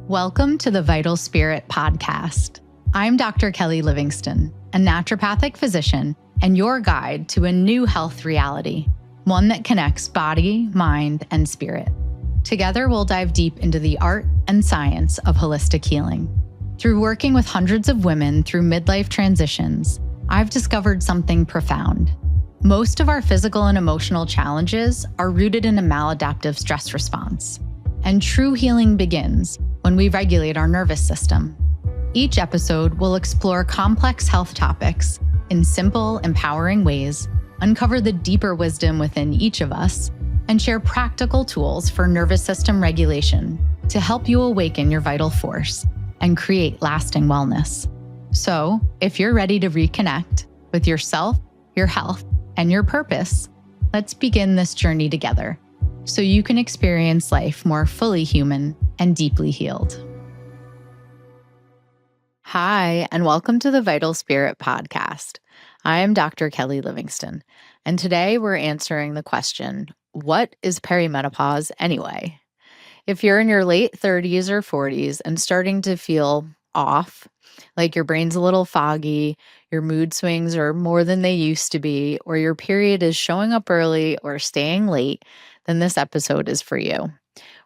Welcome to the Vital Spirit podcast. I'm Dr. Kelly Livingston, a naturopathic physician and your guide to a new health reality, one that connects body, mind, and spirit. Together, we'll dive deep into the art and science of holistic healing. Through working with hundreds of women through midlife transitions, I've discovered something profound. Most of our physical and emotional challenges are rooted in a maladaptive stress response. And true healing begins when we regulate our nervous system. Each episode will explore complex health topics in simple, empowering ways, uncover the deeper wisdom within each of us, and share practical tools for nervous system regulation to help you awaken your vital force and create lasting wellness. So, if you're ready to reconnect with yourself, your health, and your purpose, let's begin this journey together so you can experience life more fully human and deeply healed. Hi, and welcome to the Vital Spirit podcast. I am Dr. Kelly Livingston, and today we're answering the question, what is perimenopause anyway? If you're in your late 30s or 40s and starting to feel off, like your brain's a little foggy, your mood swings are more than they used to be, or your period is showing up early or staying late, then this episode is for you.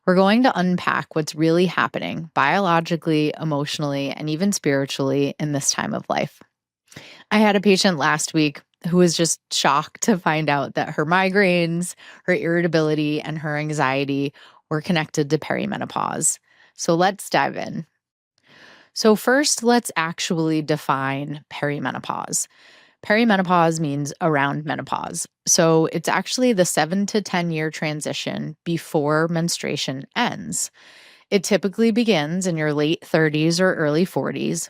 We're going to unpack what's really happening biologically, emotionally, and even spiritually in this time of life. I had a patient last week who was just shocked to find out that her migraines, her irritability, and her anxiety were connected to perimenopause. So let's dive in. So first, let's actually define perimenopause. Perimenopause means around menopause. So it's actually the 7 to 10 year transition before menstruation ends. It typically begins in your late 30s or early 40s.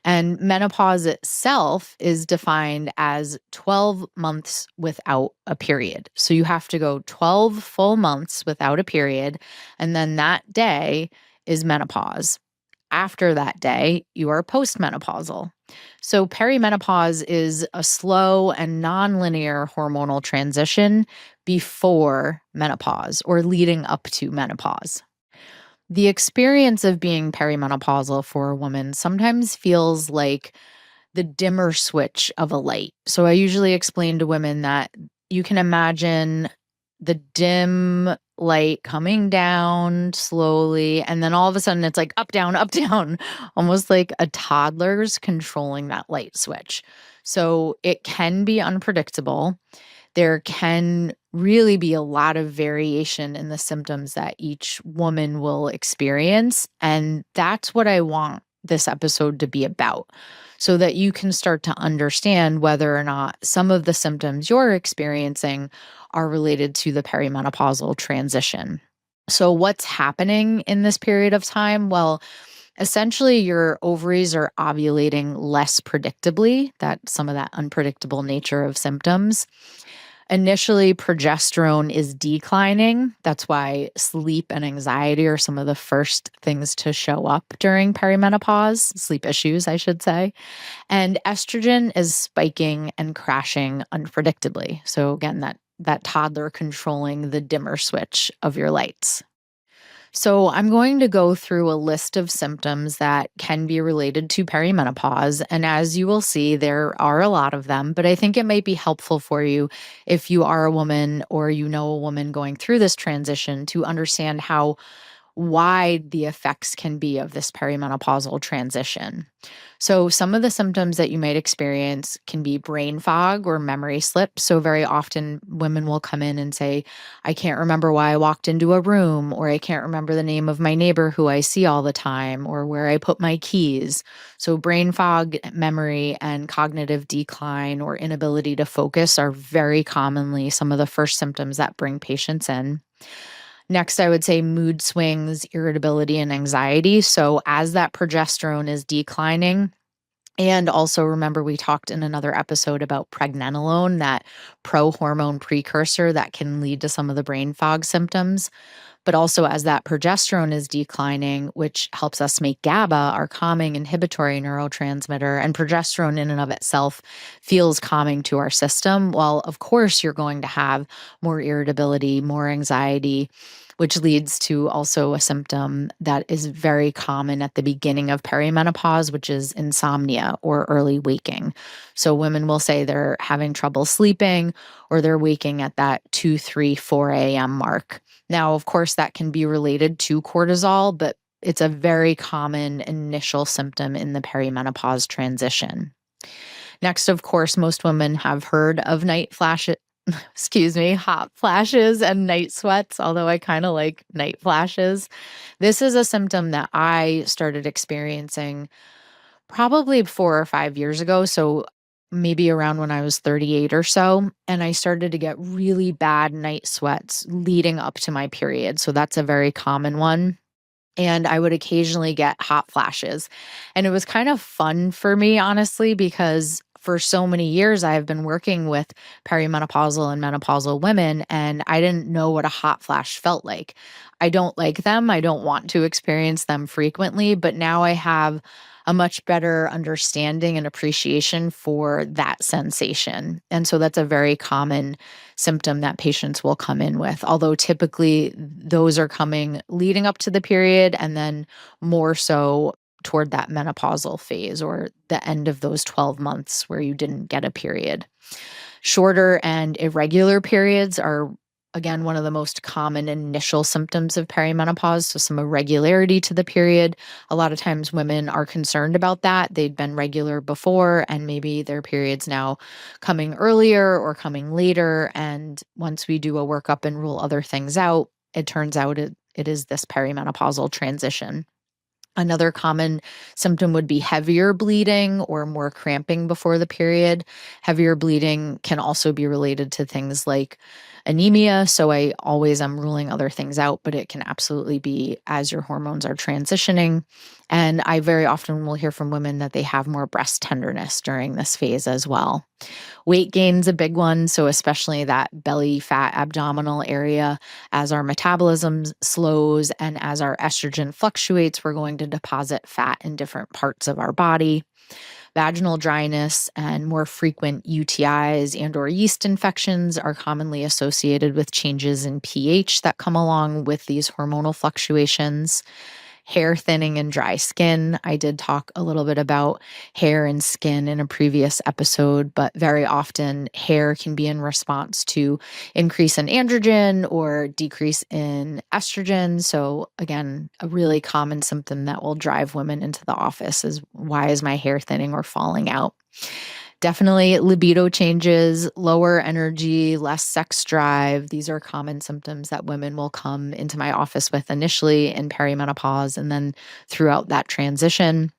And menopause itself is defined as 12 months without a period. So you have to go 12 full months without a period. And then that day is menopause. After that day, you are postmenopausal. So perimenopause is a slow and nonlinear hormonal transition before menopause or leading up to menopause. The experience of being perimenopausal for a woman sometimes feels like the dimmer switch of a light. So I usually explain to women that you can imagine the dim light coming down slowly, and then all of a sudden it's like up, down, almost like a toddler's controlling that light switch. So it can be unpredictable. There can really be a lot of variation in the symptoms that each woman will experience. And that's what I want this episode to be about, so that you can start to understand whether or not some of the symptoms you're experiencing are related to the perimenopausal transition. So what's happening in this period of time? Well, essentially your ovaries are ovulating less predictably, that's some of that unpredictable nature of symptoms. Initially, progesterone is declining. That's why sleep and anxiety are some of the first things to show up during perimenopause, sleep issues, I should say. And estrogen is spiking and crashing unpredictably. So again, that toddler controlling the dimmer switch of your lights. So I'm going to go through a list of symptoms that can be related to perimenopause. And as you will see, there are a lot of them, but I think it might be helpful for you if you are a woman or you know a woman going through this transition to understand how wide the effects can be of this perimenopausal transition. So some of the symptoms that you might experience can be brain fog or memory slip. So very often women will come in and say, I can't remember why I walked into a room, or I can't remember the name of my neighbor who I see all the time, or where I put my keys. So brain fog, memory, and cognitive decline or inability to focus are very commonly some of the first symptoms that bring patients in. Next, I would say mood swings, irritability, and anxiety. So as that progesterone is declining, and also remember we talked in another episode about pregnenolone, that pro-hormone precursor that can lead to some of the brain fog symptoms. But also as that progesterone is declining, which helps us make GABA, our calming inhibitory neurotransmitter, and progesterone in and of itself feels calming to our system. Well, of course, you're going to have more irritability, more anxiety, which leads to also a symptom that is very common at the beginning of perimenopause, which is insomnia or early waking. So women will say they're having trouble sleeping or they're waking at that 2, 3, 4 a.m. mark. Now, of course, that can be related to cortisol, but it's a very common initial symptom in the perimenopause transition. Next, of course, most women have heard of hot flashes and night sweats, although I kind of like night flashes. This is a symptom that I started experiencing probably 4 or 5 years ago. So maybe around when I was 38 or so. And I started to get really bad night sweats leading up to my period. So that's a very common one. And I would occasionally get hot flashes. And it was kind of fun for me, honestly, because for so many years I've been working with perimenopausal and menopausal women, and I didn't know what a hot flash felt like. I don't like them. I don't want to experience them frequently, but now I have a much better understanding and appreciation for that sensation. And so that's a very common symptom that patients will come in with, although typically those are coming leading up to the period and then more so toward that menopausal phase or the end of those 12 months where you didn't get a period. Shorter and irregular periods are, again, one of the most common initial symptoms of perimenopause. So, some irregularity to the period. A lot of times women are concerned about that. They'd been regular before, and maybe their period's now coming earlier or coming later. And once we do a workup and rule other things out, it turns out it is this perimenopausal transition. Another common symptom would be heavier bleeding or more cramping before the period. Heavier bleeding can also be related to things like anemia. So I always am ruling other things out, but it can absolutely be as your hormones are transitioning. And I very often will hear from women that they have more breast tenderness during this phase as well. Weight gain's a big one. So especially that belly fat abdominal area, as our metabolism slows and as our estrogen fluctuates, we're going to deposit fat in different parts of our body. Vaginal dryness and more frequent UTIs and or yeast infections are commonly associated with changes in pH that come along with these hormonal fluctuations. Hair thinning and dry skin. I did talk a little bit about hair and skin in a previous episode, but very often hair can be in response to increase in androgen or decrease in estrogen. So again, a really common symptom that will drive women into the office is, why is my hair thinning or falling out? Definitely libido changes, lower energy, less sex drive. These are common symptoms that women will come into my office with initially in perimenopause and then throughout that transition.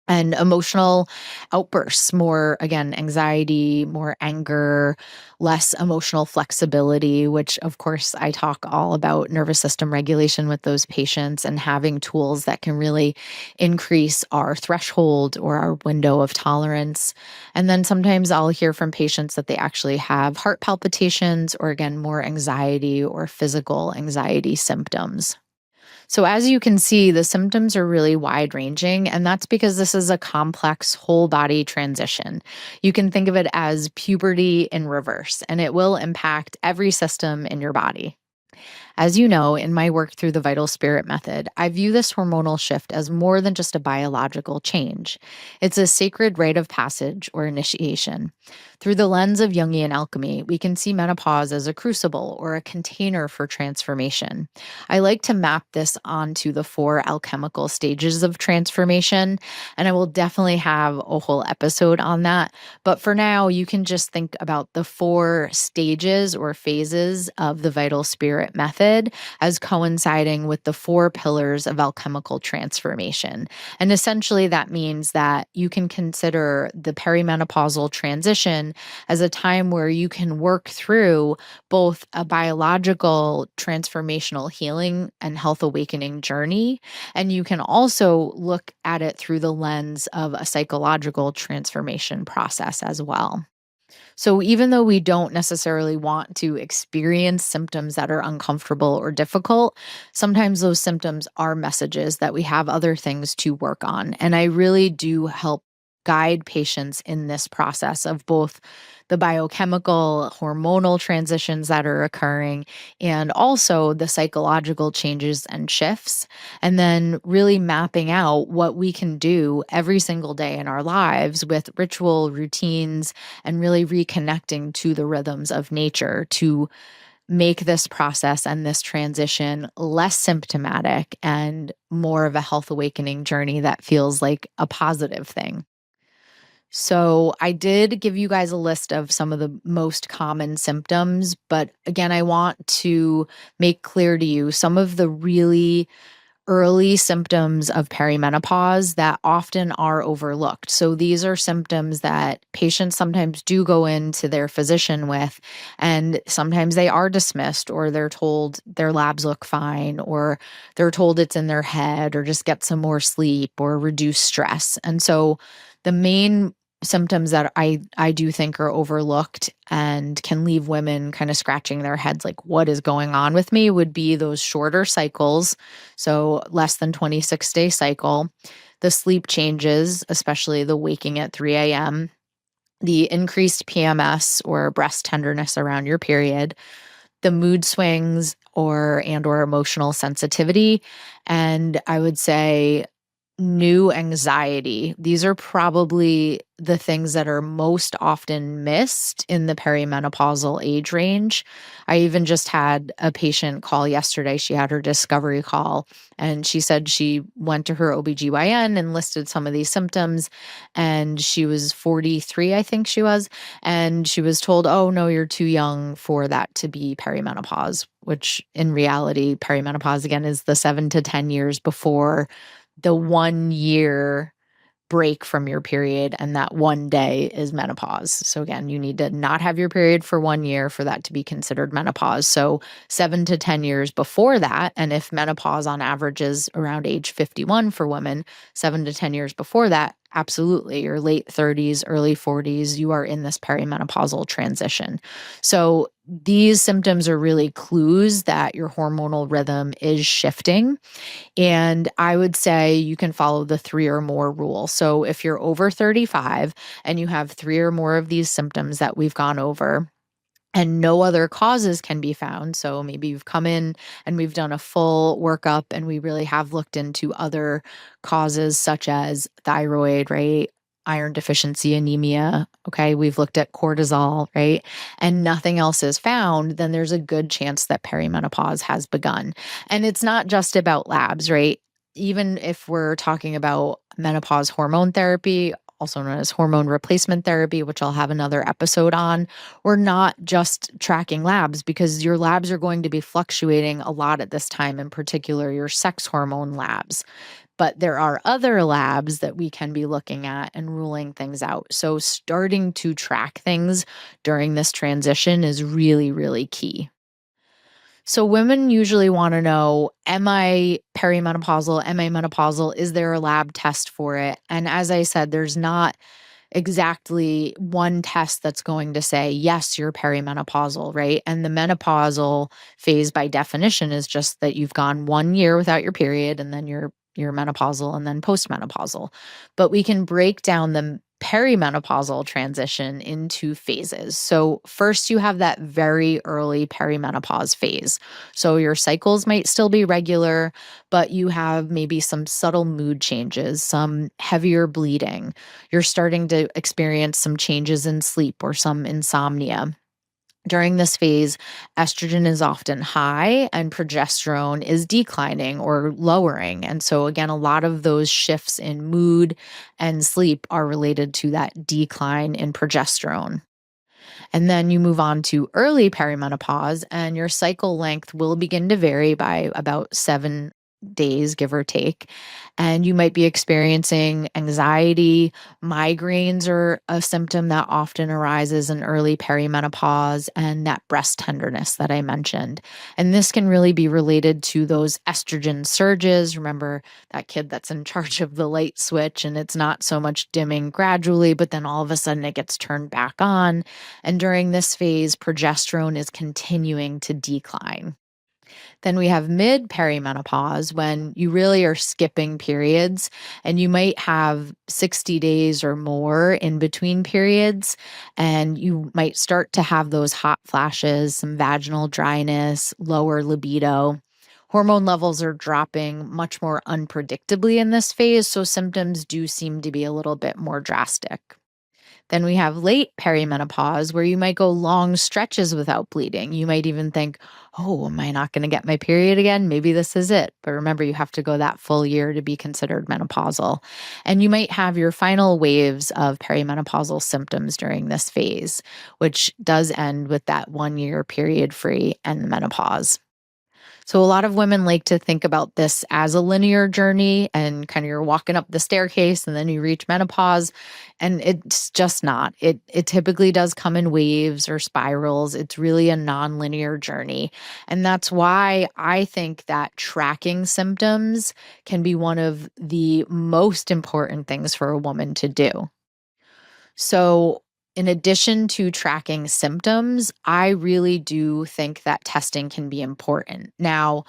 And emotional outbursts, more, again, anxiety, more anger, less emotional flexibility, which of course I talk all about nervous system regulation with those patients and having tools that can really increase our threshold or our window of tolerance. And then sometimes I'll hear from patients that they actually have heart palpitations or, again, more anxiety or physical anxiety symptoms. So, as you can see, the symptoms are really wide ranging, and that's because this is a complex whole body transition. You can think of it as puberty in reverse, and it will impact every system in your body. As you know, in my work through the Vital Spirit method, I view this hormonal shift as more than just a biological change. It's a sacred rite of passage or initiation. Through the lens of Jungian alchemy, we can see menopause as a crucible or a container for transformation. I like to map this onto the 4 alchemical stages of transformation, and I will definitely have a whole episode on that. But for now, you can just think about the 4 stages or phases of the Vital Spirit method as coinciding with the 4 pillars of alchemical transformation. And essentially, that means that you can consider the perimenopausal transition as a time where you can work through both a biological transformational healing and health awakening journey, and you can also look at it through the lens of a psychological transformation process as well. So, even though we don't necessarily want to experience symptoms that are uncomfortable or difficult, sometimes those symptoms are messages that we have other things to work on. And I really do help guide patients in this process of both the biochemical, hormonal transitions that are occurring, and also the psychological changes and shifts, and then really mapping out what we can do every single day in our lives with ritual routines and really reconnecting to the rhythms of nature to make this process and this transition less symptomatic and more of a health awakening journey that feels like a positive thing. So, I did give you guys a list of some of the most common symptoms, but again, I want to make clear to you some of the really early symptoms of perimenopause that often are overlooked. So these are symptoms that patients sometimes do go into their physician with, and sometimes they are dismissed or they're told their labs look fine, or they're told it's in their head, or just get some more sleep or reduce stress. And so the main symptoms that I do think are overlooked and can leave women kind of scratching their heads like what is going on with me would be those shorter cycles, so less than 26-day cycle, the sleep changes, especially the waking at 3 a.m., the increased PMS or breast tenderness around your period, the mood swings or emotional sensitivity, and I would say new anxiety. These are probably the things that are most often missed in the perimenopausal age range. I even just had a patient call yesterday. She had her discovery call and she said she went to her OBGYN and listed some of these symptoms. And she was 43, I think she was. And she was told, oh, no, you're too young for that to be perimenopause, which in reality, perimenopause again is the 7 to 10 years before the 1 year break from your period, and that one day is menopause. So again, you need to not have your period for 1 year for that to be considered menopause. So 7 to 10 years before that, and if menopause on average is around age 51 for women, 7 to 10 years before that, absolutely, your late 30s, early 40s, you are in this perimenopausal transition. So these symptoms are really clues that your hormonal rhythm is shifting, and I would say you can follow the 3 or more rule. So if you're over 35 and you have 3 or more of these symptoms that we've gone over, and no other causes can be found. So maybe you've come in and we've done a full workup and we really have looked into other causes such as thyroid, right? Iron deficiency, anemia. Okay. We've looked at cortisol, right? And nothing else is found, then there's a good chance that perimenopause has begun. And it's not just about labs, right? Even if we're talking about menopause hormone therapy, also known as hormone replacement therapy, which I'll have another episode on, we're not just tracking labs because your labs are going to be fluctuating a lot at this time, in particular your sex hormone labs. But there are other labs that we can be looking at and ruling things out. So starting to track things during this transition is really, really key. So women usually want to know, am I perimenopausal? Am I menopausal? Is there a lab test for it? And as I said, there's not exactly one test that's going to say, yes, you're perimenopausal, right? And the menopausal phase by definition is just that you've gone 1 year without your period and then you're menopausal and then postmenopausal. But we can break down the perimenopausal transition into phases. So first you have that very early perimenopause phase. So your cycles might still be regular, but you have maybe some subtle mood changes, some heavier bleeding. You're starting to experience some changes in sleep or some insomnia. During this phase, estrogen is often high and progesterone is declining or lowering. And so, again, a lot of those shifts in mood and sleep are related to that decline in progesterone. And then you move on to early perimenopause, and your cycle length will begin to vary by about 7 days, give or take. And you might be experiencing anxiety. Migraines are a symptom that often arises in early perimenopause, and that breast tenderness that I mentioned. And this can really be related to those estrogen surges. Remember that kid that's in charge of the light switch, and it's not so much dimming gradually, but then all of a sudden it gets turned back on. And during this phase, progesterone is continuing to decline. Then we have mid perimenopause when you really are skipping periods and you might have 60 days or more in between periods. And you might start to have those hot flashes, some vaginal dryness, lower libido. Hormone levels are dropping much more unpredictably in this phase, so symptoms do seem to be a little bit more drastic. Then we have late perimenopause where you might go long stretches without bleeding. You might even think, oh, am I not going to get my period again? Maybe this is it. But remember, you have to go that full year to be considered menopausal. And you might have your final waves of perimenopausal symptoms during this phase, which does end with that 1 year period free and menopause. So a lot of women like to think about this as a linear journey and kind of you're walking up the staircase and then you reach menopause, and it's just not. It typically does come in waves or spirals. It's really a non-linear journey. And that's why I think that tracking symptoms can be one of the most important things for a woman to do. So, in addition to tracking symptoms, I really do think that testing can be important. Now,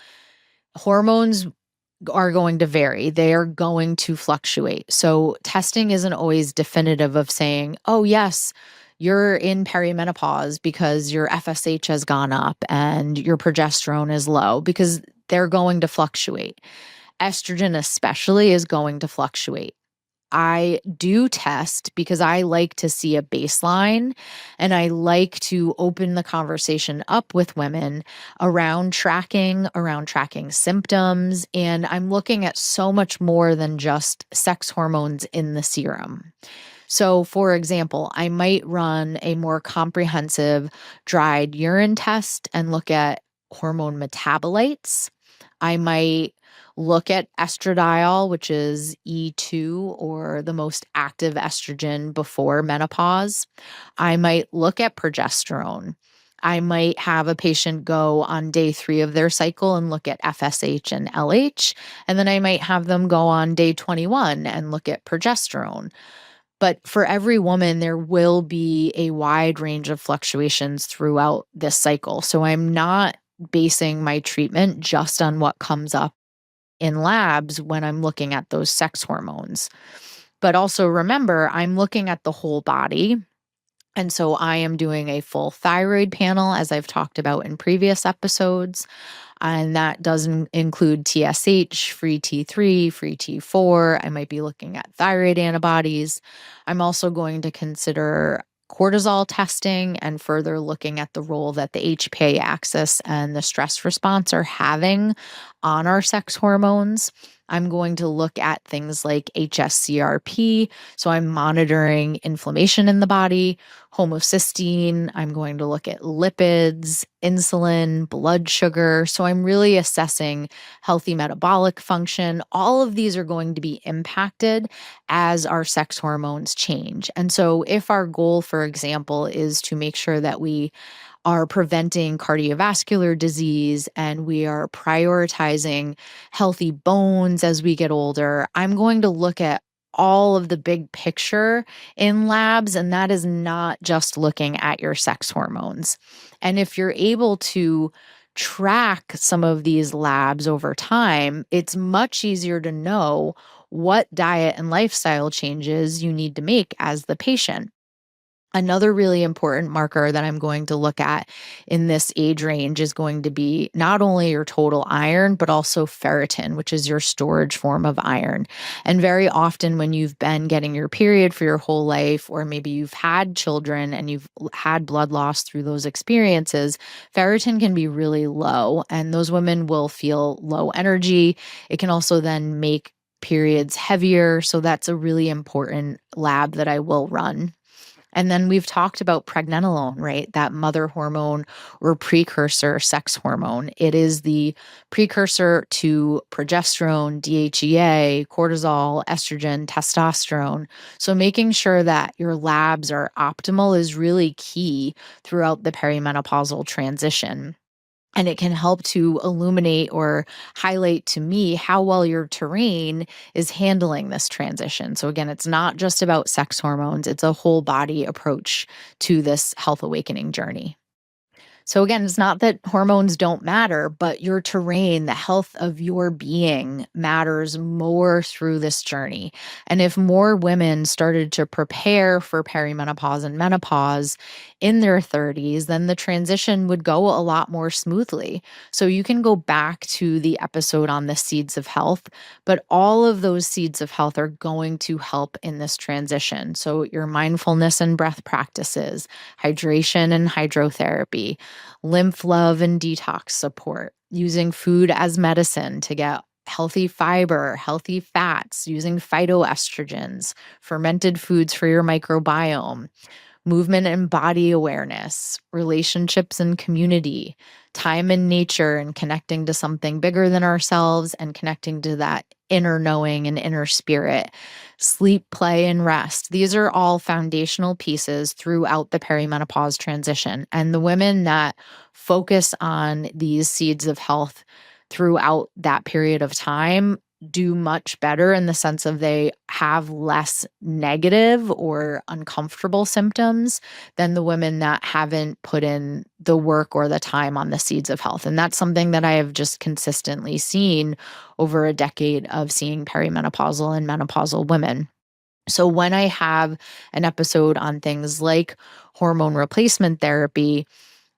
hormones are going to vary, they are going to fluctuate. So, testing isn't always definitive of saying, oh, yes, you're in perimenopause because your FSH has gone up and your progesterone is low, because they're going to fluctuate. Estrogen, especially, is going to fluctuate. I do test because I like to see a baseline and I like to open the conversation up with women around tracking symptoms. And I'm looking at so much more than just sex hormones in the serum. So, for example, I might run a more comprehensive dried urine test and look at hormone metabolites. I might look at estradiol, which is E2 or the most active estrogen before menopause. I might look at progesterone. I might have a patient go on day 3 of their cycle and look at FSH and LH. And then I might have them go on day 21 and look at progesterone. But for every woman, there will be a wide range of fluctuations throughout this cycle. So I'm not basing my treatment just on what comes up in labs when I'm looking at those sex hormones. But also remember, I'm looking at the whole body. And so I am doing a full thyroid panel, as I've talked about in previous episodes. And that doesn't include TSH, free T3, free T4. I might be looking at thyroid antibodies. I'm also going to consider cortisol testing and further looking at the role that the HPA axis and the stress response are having on our sex hormones. I'm going to look at things like HSCRP. So I'm monitoring inflammation in the body, homocysteine. I'm going to look at lipids, insulin, blood sugar. So I'm really assessing healthy metabolic function. All of these are going to be impacted as our sex hormones change. And so if our goal, for example, is to make sure that we are preventing cardiovascular disease and we are prioritizing healthy bones as we get older, I'm going to look at all of the big picture in labs, and that is not just looking at your sex hormones. And if you're able to track some of these labs over time, it's much easier to know what diet and lifestyle changes you need to make as the patient. Another really important marker that I'm going to look at in this age range is going to be not only your total iron, but also ferritin, which is your storage form of iron. And very often, when you've been getting your period for your whole life, or maybe you've had children and you've had blood loss through those experiences, ferritin can be really low, and those women will feel low energy. It can also then make periods heavier. So that's a really important lab that I will run. And then we've talked about pregnenolone, right? That mother hormone or precursor sex hormone. It is the precursor to progesterone, DHEA, cortisol, estrogen, testosterone. So making sure that your labs are optimal is really key throughout the perimenopausal transition. And it can help to illuminate or highlight to me how well your terrain is handling this transition. So, again, it's not just about sex hormones, it's a whole body approach to this health awakening journey. So again, it's not that hormones don't matter, but your terrain, the health of your being matters more through this journey. And if more women started to prepare for perimenopause and menopause in their 30s, then the transition would go a lot more smoothly. So you can go back to the episode on the seeds of health, but all of those seeds of health are going to help in this transition. So your mindfulness and breath practices, hydration and hydrotherapy, lymph love and detox support, using food as medicine to get healthy fiber, healthy fats, using phytoestrogens, fermented foods for your microbiome, movement and body awareness, relationships and community, time in nature and connecting to something bigger than ourselves and connecting to that inner knowing and inner spirit, sleep, play, and rest. These are all foundational pieces throughout the perimenopause transition. And the women that focus on these seeds of health throughout that period of time do much better in the sense of they have less negative or uncomfortable symptoms than the women that haven't put in the work or the time on the seeds of health. And that's something that I have just consistently seen over a decade of seeing perimenopausal and menopausal women. So when I have an episode on things like hormone replacement therapy,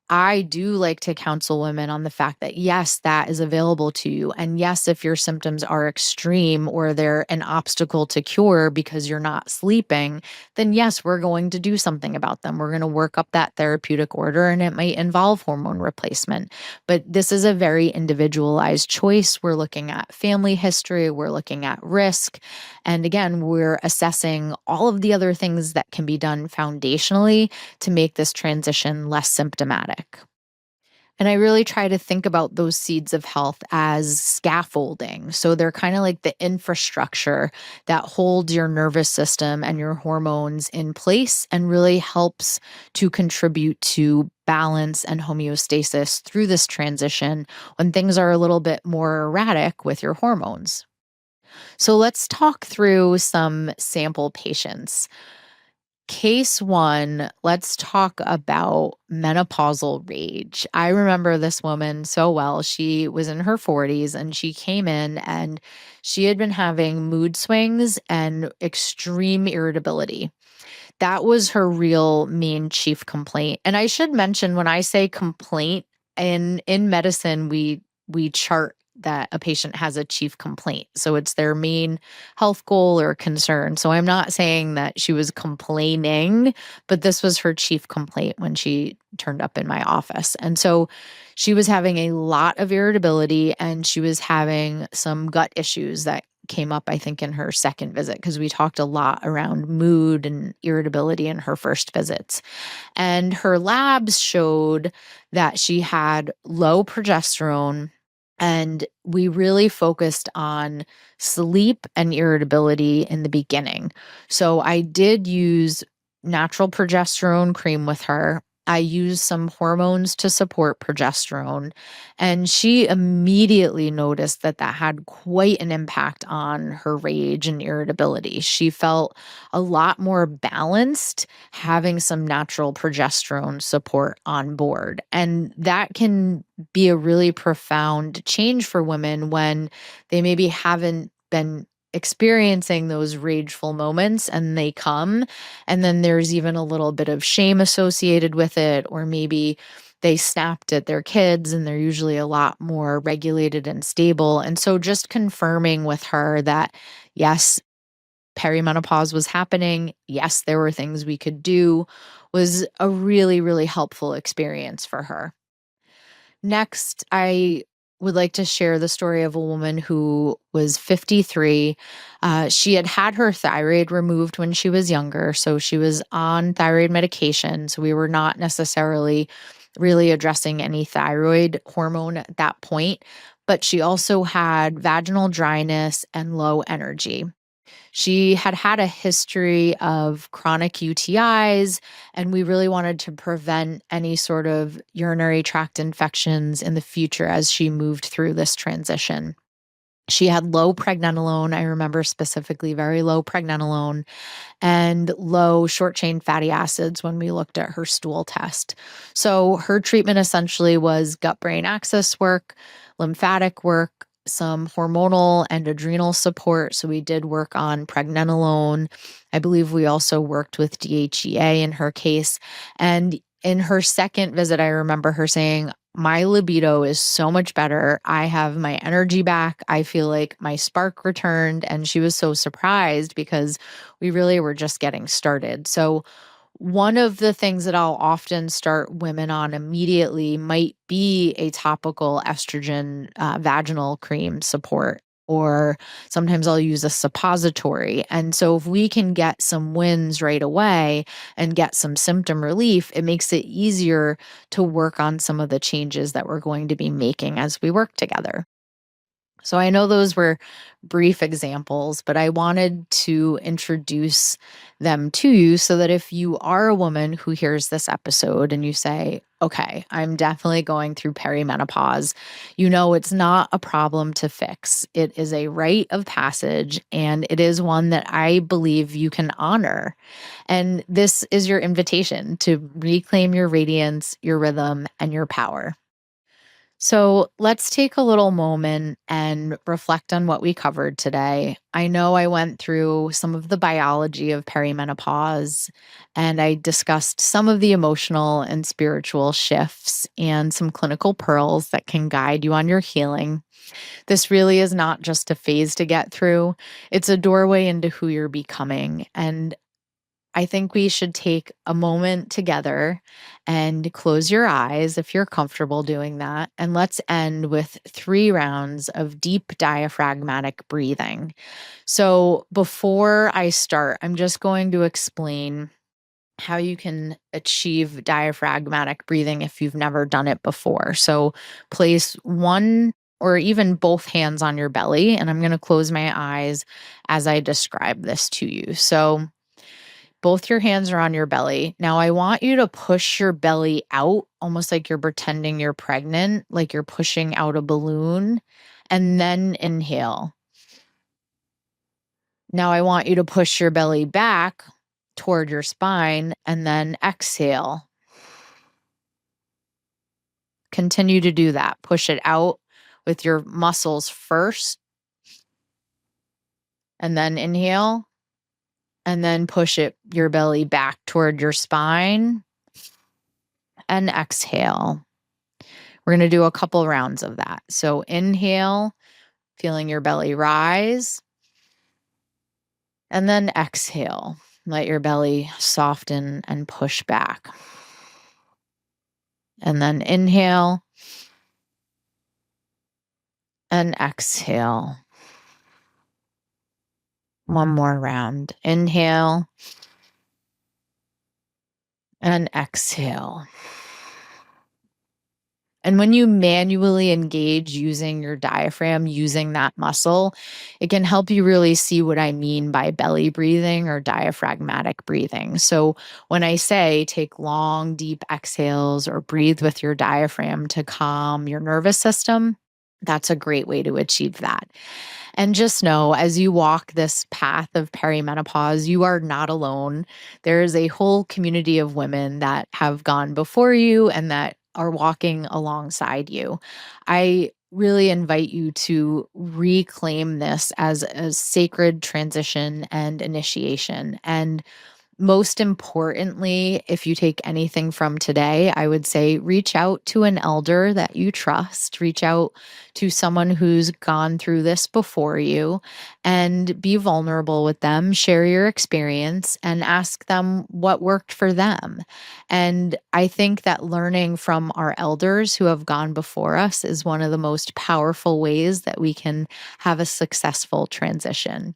I do like to counsel women on the fact that, yes, that is available to you. And yes, if your symptoms are extreme or they're an obstacle to cure because you're not sleeping, then yes, we're going to do something about them. We're going to work up that therapeutic order and it might involve hormone replacement. But this is a very individualized choice. We're looking at family history, we're looking at risk. And again, we're assessing all of the other things that can be done foundationally to make this transition less symptomatic. And I really try to think about those seeds of health as scaffolding. So they're kind of like the infrastructure that holds your nervous system and your hormones in place and really helps to contribute to balance and homeostasis through this transition when things are a little bit more erratic with your hormones. So let's talk through some sample patients. Case one, let's talk about menopausal rage. I remember this woman so well. She was in her 40s and she came in and she had been having mood swings and extreme irritability. That was her real main chief complaint. And I should mention when I say complaint in medicine we chart that a patient has a chief complaint. So it's their main health goal or concern. So I'm not saying that she was complaining, but this was her chief complaint when she turned up in my office. And so she was having a lot of irritability and she was having some gut issues that came up, I think, in her second visit, because we talked a lot around mood and irritability in her first visits. And her labs showed that she had low progesterone. And we really focused on sleep and irritability in the beginning. So I did use natural progesterone cream with her. I used some hormones to support progesterone. And she immediately noticed that that had quite an impact on her rage and irritability. She felt a lot more balanced having some natural progesterone support on board. And that can be a really profound change for women when they maybe haven't been experiencing those rageful moments and they come, and then there's even a little bit of shame associated with it, or maybe they snapped at their kids and they're usually a lot more regulated and stable. And so just confirming with her that yes, perimenopause was happening, yes, there were things we could do, was a really, really helpful experience for her. Next, I would like to share the story of a woman who was 53. She had had her thyroid removed when she was younger. So she was on thyroid medication. So we were not necessarily really addressing any thyroid hormone at that point. But she also had vaginal dryness and low energy. She had had a history of chronic UTIs, and we really wanted to prevent any sort of urinary tract infections in the future as she moved through this transition. She had low pregnenolone. I remember specifically very low pregnenolone and low short chain fatty acids when we looked at her stool test. So her treatment essentially was gut brain axis work, lymphatic work, some hormonal and adrenal support. So we did work on pregnenolone. I believe we also worked with DHEA in her case. And in her second visit, I remember her saying, my libido is so much better. I have my energy back. I feel like my spark returned. And she was so surprised because we really were just getting started. So, one of the things that I'll often start women on immediately might be a topical estrogen vaginal cream support, or sometimes I'll use a suppository. And so, if we can get some wins right away and get some symptom relief, it makes it easier to work on some of the changes that we're going to be making as we work together. So I know those were brief examples, but I wanted to introduce them to you so that if you are a woman who hears this episode and you say, okay, I'm definitely going through perimenopause, you know it's not a problem to fix. It is a rite of passage, and it is one that I believe you can honor. And this is your invitation to reclaim your radiance, your rhythm, and your power. So let's take a little moment and reflect on what we covered today. I know I went through some of the biology of perimenopause, and I discussed some of the emotional and spiritual shifts and some clinical pearls that can guide you on your healing. This really is not just a phase to get through, it's a doorway into who you're becoming. And I think we should take a moment together and close your eyes if you're comfortable doing that. And let's end with 3 rounds of deep diaphragmatic breathing. So before I start, I'm just going to explain how you can achieve diaphragmatic breathing if you've never done it before. So place one or even both hands on your belly, and I'm going to close my eyes as I describe this to you. So both your hands are on your belly. Now, I want you to push your belly out, almost like you're pretending you're pregnant, like you're pushing out a balloon, and then inhale. Now, I want you to push your belly back toward your spine and then exhale. Continue to do that. Push it out with your muscles first, and then inhale, and then push your belly back toward your spine and exhale. We're going to do a couple rounds of that. So inhale, feeling your belly rise, and then exhale. Let your belly soften and push back. And then inhale and exhale. One more round. Inhale and exhale. And when you manually engage using your diaphragm, using that muscle, it can help you really see what I mean by belly breathing or diaphragmatic breathing. So when I say take long, deep exhales or breathe with your diaphragm to calm your nervous system, that's a great way to achieve that. And just know as you walk this path of perimenopause, you are not alone. There is a whole community of women that have gone before you and that are walking alongside you. I really invite you to reclaim this as a sacred transition and initiation. And most importantly, if you take anything from today, I would say reach out to an elder that you trust, reach out to someone who's gone through this before you, and be vulnerable with them, share your experience, and ask them what worked for them. And I think that learning from our elders who have gone before us is one of the most powerful ways that we can have a successful transition.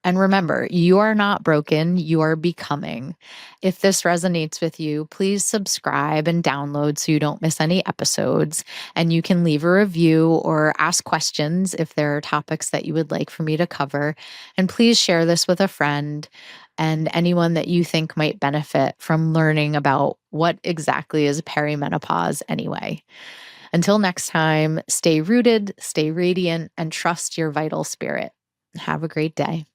And remember, you are not broken, you are becoming. If this resonates with you, please subscribe and download so you don't miss any episodes. And you can leave a review or ask questions if there are topics that you would like for me to cover. And please share this with a friend and anyone that you think might benefit from learning about what exactly is perimenopause anyway. Until next time, stay rooted, stay radiant, and trust your vital spirit. Have a great day.